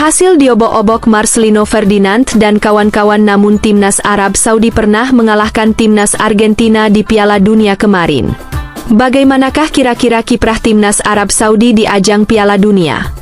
Berhasil diobok-obok Marcelino Ferdinand dan kawan-kawan, namun timnas Arab Saudi pernah mengalahkan timnas Argentina di Piala Dunia kemarin. Bagaimanakah kira-kira kiprah timnas Arab Saudi di ajang Piala Dunia?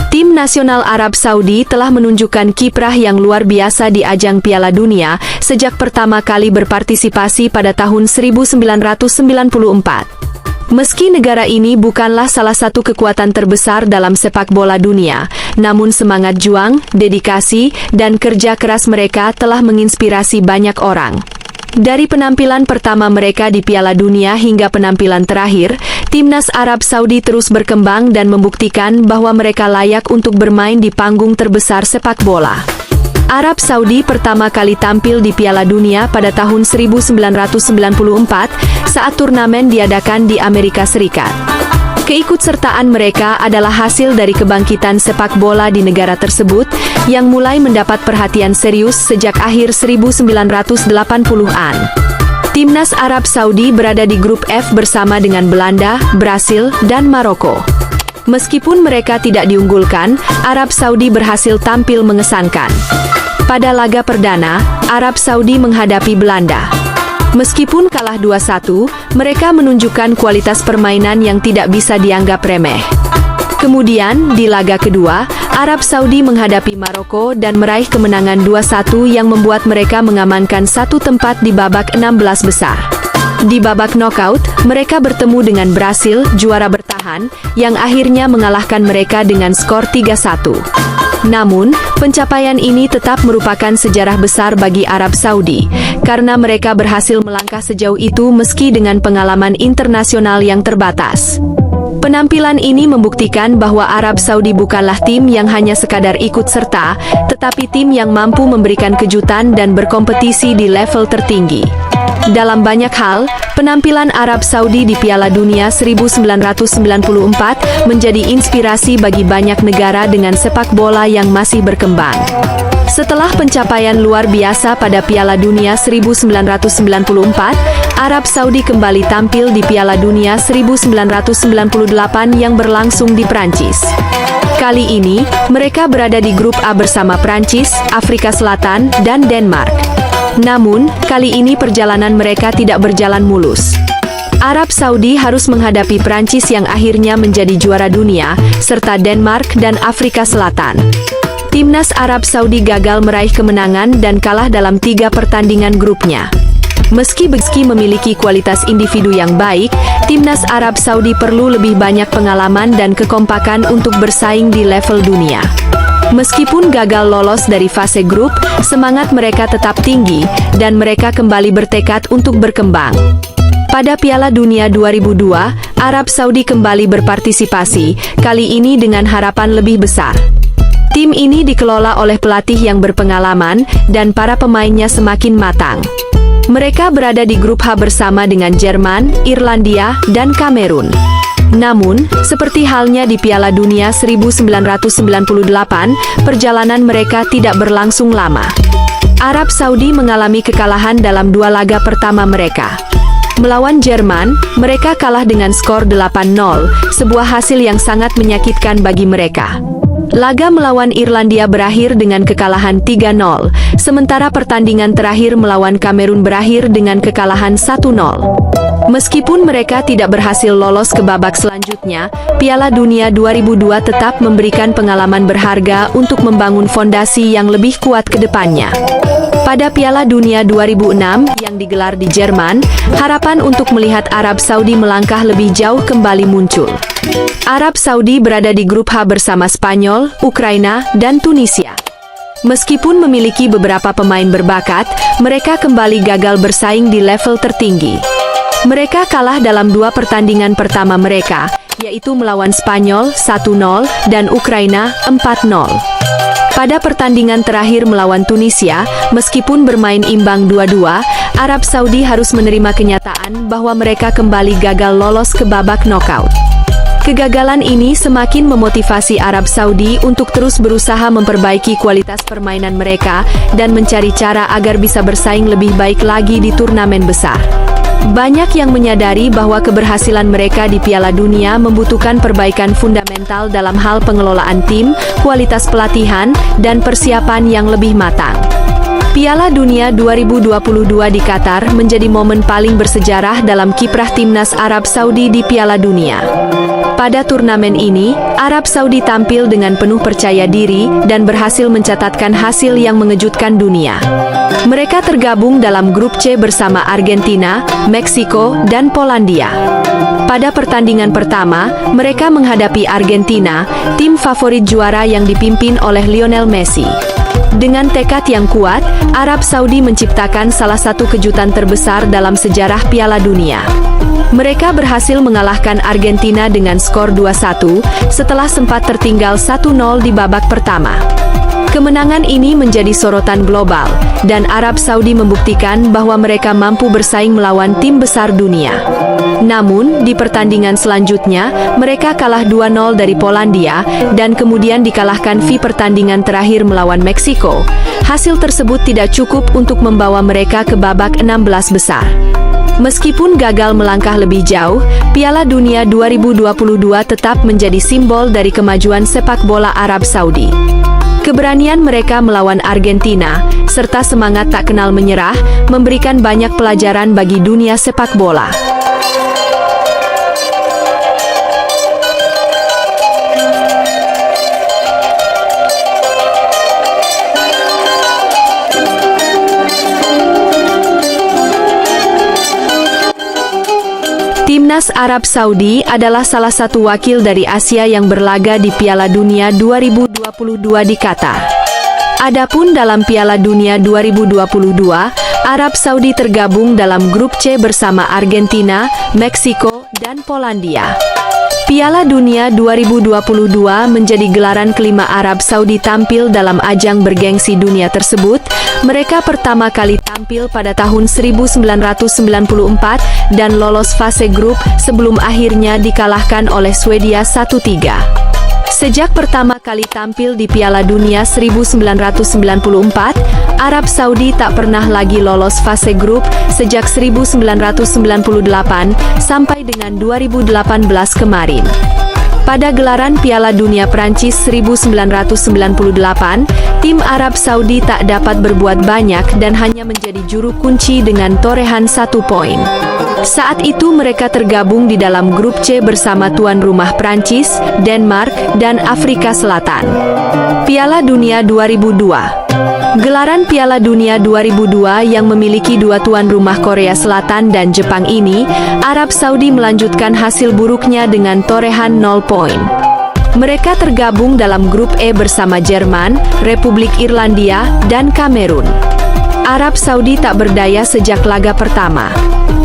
Tim nasional Arab Saudi telah menunjukkan kiprah yang luar biasa di ajang Piala Dunia sejak pertama kali berpartisipasi pada tahun 1994. Meski negara ini bukanlah salah satu kekuatan terbesar dalam sepak bola dunia, namun semangat juang, dedikasi, dan kerja keras mereka telah menginspirasi banyak orang. Dari penampilan pertama mereka di Piala Dunia hingga penampilan terakhir, timnas Arab Saudi terus berkembang dan membuktikan bahwa mereka layak untuk bermain di panggung terbesar sepak bola. Arab Saudi pertama kali tampil di Piala Dunia pada tahun 1994 saat turnamen diadakan di Amerika Serikat. Keikutsertaan mereka adalah hasil dari kebangkitan sepak bola di negara tersebut yang mulai mendapat perhatian serius sejak akhir 1980-an. Timnas Arab Saudi berada di grup F bersama dengan Belanda, Brasil, dan Maroko. Meskipun mereka tidak diunggulkan, Arab Saudi berhasil tampil mengesankan. Pada laga perdana, Arab Saudi menghadapi Belanda. Meskipun kalah 2-1, mereka menunjukkan kualitas permainan yang tidak bisa dianggap remeh. Kemudian, di laga kedua, Arab Saudi menghadapi Maroko dan meraih kemenangan 2-1 yang membuat mereka mengamankan satu tempat di babak 16 besar. Di babak knockout, mereka bertemu dengan Brasil, juara bertahan, yang akhirnya mengalahkan mereka dengan skor 3-1. Namun, pencapaian ini tetap merupakan sejarah besar bagi Arab Saudi, karena mereka berhasil melangkah sejauh itu meski dengan pengalaman internasional yang terbatas. Penampilan ini membuktikan bahwa Arab Saudi bukanlah tim yang hanya sekadar ikut serta, tetapi tim yang mampu memberikan kejutan dan berkompetisi di level tertinggi. Dalam banyak hal, penampilan Arab Saudi di Piala Dunia 1994 menjadi inspirasi bagi banyak negara dengan sepak bola yang masih berkembang. Setelah pencapaian luar biasa pada Piala Dunia 1994, Arab Saudi kembali tampil di Piala Dunia 1998 yang berlangsung di Prancis. Kali ini, mereka berada di grup A bersama Prancis, Afrika Selatan, dan Denmark. Namun, kali ini perjalanan mereka tidak berjalan mulus. Arab Saudi harus menghadapi Prancis yang akhirnya menjadi juara dunia, serta Denmark dan Afrika Selatan. Timnas Arab Saudi gagal meraih kemenangan dan kalah dalam 3 pertandingan grupnya. Meski memiliki kualitas individu yang baik, timnas Arab Saudi perlu lebih banyak pengalaman dan kekompakan untuk bersaing di level dunia. Meskipun gagal lolos dari fase grup, semangat mereka tetap tinggi, dan mereka kembali bertekad untuk berkembang. Pada Piala Dunia 2002, Arab Saudi kembali berpartisipasi, kali ini dengan harapan lebih besar. Tim ini dikelola oleh pelatih yang berpengalaman, dan para pemainnya semakin matang. Mereka berada di grup H bersama dengan Jerman, Irlandia, dan Kamerun. Namun, seperti halnya di Piala Dunia 1998, perjalanan mereka tidak berlangsung lama. Arab Saudi mengalami kekalahan dalam 2 laga pertama mereka. Melawan Jerman, mereka kalah dengan skor 8-0, sebuah hasil yang sangat menyakitkan bagi mereka. Laga melawan Irlandia berakhir dengan kekalahan 3-0, sementara pertandingan terakhir melawan Kamerun berakhir dengan kekalahan 1-0. Meskipun mereka tidak berhasil lolos ke babak selanjutnya, Piala Dunia 2002 tetap memberikan pengalaman berharga untuk membangun fondasi yang lebih kuat ke depannya. Pada Piala Dunia 2006 yang digelar di Jerman, harapan untuk melihat Arab Saudi melangkah lebih jauh kembali muncul. Arab Saudi berada di grup H bersama Spanyol, Ukraina, dan Tunisia. Meskipun memiliki beberapa pemain berbakat, mereka kembali gagal bersaing di level tertinggi. Mereka kalah dalam 2 pertandingan pertama mereka, yaitu melawan Spanyol 1-0 dan Ukraina 4-0. Pada pertandingan terakhir melawan Tunisia, meskipun bermain imbang 2-2, Arab Saudi harus menerima kenyataan bahwa mereka kembali gagal lolos ke babak knockout. Kegagalan ini semakin memotivasi Arab Saudi untuk terus berusaha memperbaiki kualitas permainan mereka dan mencari cara agar bisa bersaing lebih baik lagi di turnamen besar. Banyak yang menyadari bahwa keberhasilan mereka di Piala Dunia membutuhkan perbaikan fundamental dalam hal pengelolaan tim, kualitas pelatihan, dan persiapan yang lebih matang. Piala Dunia 2022 di Qatar menjadi momen paling bersejarah dalam kiprah timnas Arab Saudi di Piala Dunia. Pada turnamen ini, Arab Saudi tampil dengan penuh percaya diri dan berhasil mencatatkan hasil yang mengejutkan dunia. Mereka tergabung dalam grup C bersama Argentina, Meksiko, dan Polandia. Pada pertandingan pertama, mereka menghadapi Argentina, tim favorit juara yang dipimpin oleh Lionel Messi. Dengan tekad yang kuat, Arab Saudi menciptakan salah satu kejutan terbesar dalam sejarah Piala Dunia. Mereka berhasil mengalahkan Argentina dengan skor 2-1 setelah sempat tertinggal 1-0 di babak pertama. Kemenangan ini menjadi sorotan global, dan Arab Saudi membuktikan bahwa mereka mampu bersaing melawan tim besar dunia. Namun, di pertandingan selanjutnya, mereka kalah 2-0 dari Polandia, dan kemudian dikalahkan di pertandingan terakhir melawan Meksiko. Hasil tersebut tidak cukup untuk membawa mereka ke babak 16 besar. Meskipun gagal melangkah lebih jauh, Piala Dunia 2022 tetap menjadi simbol dari kemajuan sepak bola Arab Saudi. Keberanian mereka melawan Argentina, serta semangat tak kenal menyerah, memberikan banyak pelajaran bagi dunia sepak bola. Timnas Arab Saudi adalah salah satu wakil dari Asia yang berlaga di Piala Dunia 2022 di Qatar. Adapun dalam Piala Dunia 2022, Arab Saudi tergabung dalam grup C bersama Argentina, Meksiko, dan Polandia. Piala Dunia 2022 menjadi gelaran kelima Arab Saudi tampil dalam ajang bergengsi dunia tersebut. Mereka pertama kali tampil pada tahun 1994 dan lolos fase grup sebelum akhirnya dikalahkan oleh Swedia 1-3. Sejak pertama kali tampil di Piala Dunia 1994, Arab Saudi tak pernah lagi lolos fase grup sejak 1998 sampai dengan 2018 kemarin. Pada gelaran Piala Dunia Prancis 1998, tim Arab Saudi tak dapat berbuat banyak dan hanya menjadi juru kunci dengan torehan 1 poin. Saat itu mereka tergabung di dalam grup C bersama tuan rumah Prancis, Denmark, dan Afrika Selatan. Piala Dunia 2002. Gelaran Piala Dunia 2002 yang memiliki dua tuan rumah Korea Selatan dan Jepang ini, Arab Saudi melanjutkan hasil buruknya dengan torehan 0 poin. Mereka tergabung dalam grup E bersama Jerman, Republik Irlandia, dan Kamerun. Arab Saudi tak berdaya sejak laga pertama.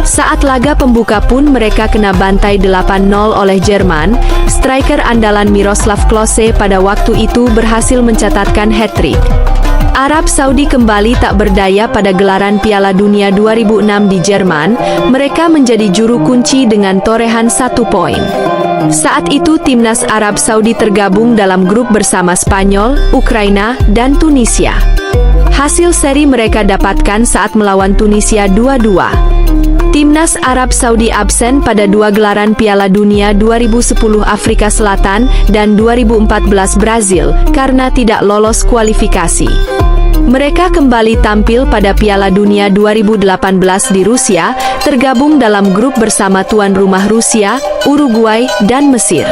Saat laga pembuka pun mereka kena bantai 8-0 oleh Jerman. Striker andalan Miroslav Klose pada waktu itu berhasil mencatatkan hat-trick. Arab Saudi kembali tak berdaya pada gelaran Piala Dunia 2006 di Jerman. Mereka menjadi juru kunci dengan torehan 1 poin. Saat itu timnas Arab Saudi tergabung dalam grup bersama Spanyol, Ukraina, dan Tunisia. Hasil seri mereka dapatkan saat melawan Tunisia 2-2. Timnas Arab Saudi absen pada dua gelaran Piala Dunia 2010 Afrika Selatan dan 2014 Brazil karena tidak lolos kualifikasi. Mereka kembali tampil pada Piala Dunia 2018 di Rusia, tergabung dalam grup bersama tuan rumah Rusia, Uruguay, dan Mesir.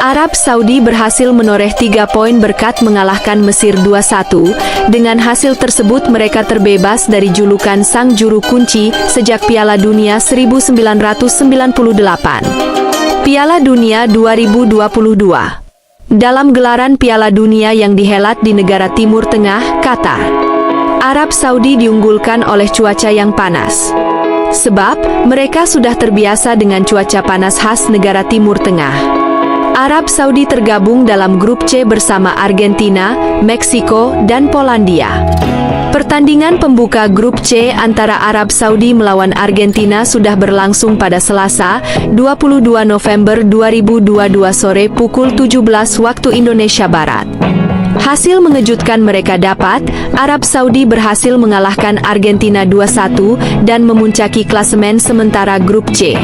Arab Saudi berhasil menoreh 3 poin berkat mengalahkan Mesir 2-1. Dengan hasil tersebut mereka terbebas dari julukan sang juru kunci sejak Piala Dunia 1998. Piala Dunia 2022. Dalam gelaran Piala Dunia yang dihelat di negara Timur Tengah, Qatar, Arab Saudi diunggulkan oleh cuaca yang panas. Sebab, mereka sudah terbiasa dengan cuaca panas khas negara Timur Tengah. Arab Saudi tergabung dalam grup C bersama Argentina, Meksiko, dan Polandia. Pertandingan pembuka grup C antara Arab Saudi melawan Argentina sudah berlangsung pada Selasa, 22 November 2022 sore pukul 17 waktu Indonesia Barat. Hasil mengejutkan mereka dapat, Arab Saudi berhasil mengalahkan Argentina 2-1 dan memuncaki klasemen sementara grup C.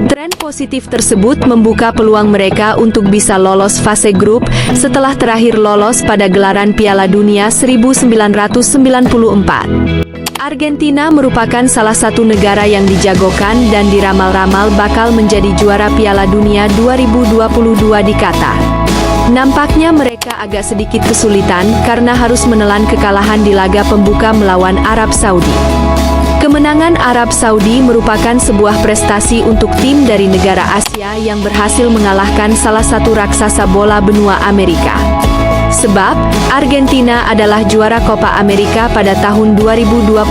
Tren positif tersebut membuka peluang mereka untuk bisa lolos fase grup setelah terakhir lolos pada gelaran Piala Dunia 1994. Argentina merupakan salah satu negara yang dijagokan dan diramal-ramal bakal menjadi juara Piala Dunia 2022 di Qatar. Nampaknya mereka agak sedikit kesulitan karena harus menelan kekalahan di laga pembuka melawan Arab Saudi. Kemenangan Arab Saudi merupakan sebuah prestasi untuk tim dari negara Asia yang berhasil mengalahkan salah satu raksasa bola benua Amerika. Sebab, Argentina adalah juara Copa America pada tahun 2021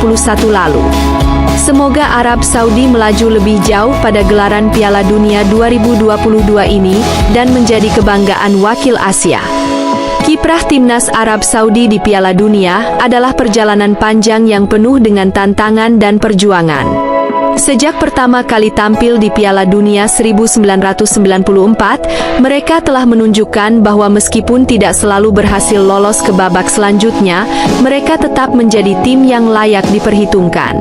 lalu. Semoga Arab Saudi melaju lebih jauh pada gelaran Piala Dunia 2022 ini dan menjadi kebanggaan wakil Asia. Kiprah timnas Arab Saudi di Piala Dunia adalah perjalanan panjang yang penuh dengan tantangan dan perjuangan. Sejak pertama kali tampil di Piala Dunia 1994, mereka telah menunjukkan bahwa meskipun tidak selalu berhasil lolos ke babak selanjutnya, mereka tetap menjadi tim yang layak diperhitungkan.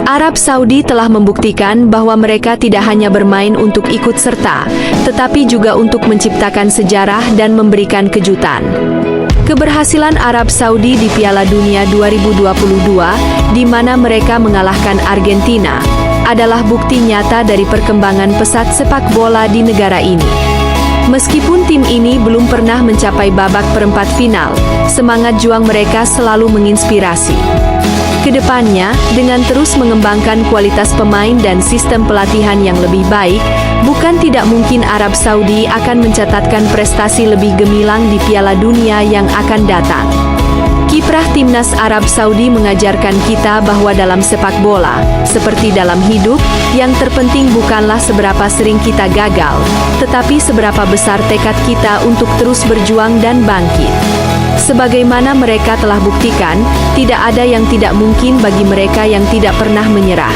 Arab Saudi telah membuktikan bahwa mereka tidak hanya bermain untuk ikut serta, tetapi juga untuk menciptakan sejarah dan memberikan kejutan. Keberhasilan Arab Saudi di Piala Dunia 2022, di mana mereka mengalahkan Argentina, adalah bukti nyata dari perkembangan pesat sepak bola di negara ini. Meskipun tim ini belum pernah mencapai babak perempat final, semangat juang mereka selalu menginspirasi. Kedepannya, dengan terus mengembangkan kualitas pemain dan sistem pelatihan yang lebih baik, bukan tidak mungkin Arab Saudi akan mencatatkan prestasi lebih gemilang di Piala Dunia yang akan datang. Kiprah timnas Arab Saudi mengajarkan kita bahwa dalam sepak bola, seperti dalam hidup, yang terpenting bukanlah seberapa sering kita gagal, tetapi seberapa besar tekad kita untuk terus berjuang dan bangkit. Sebagaimana mereka telah buktikan, tidak ada yang tidak mungkin bagi mereka yang tidak pernah menyerah.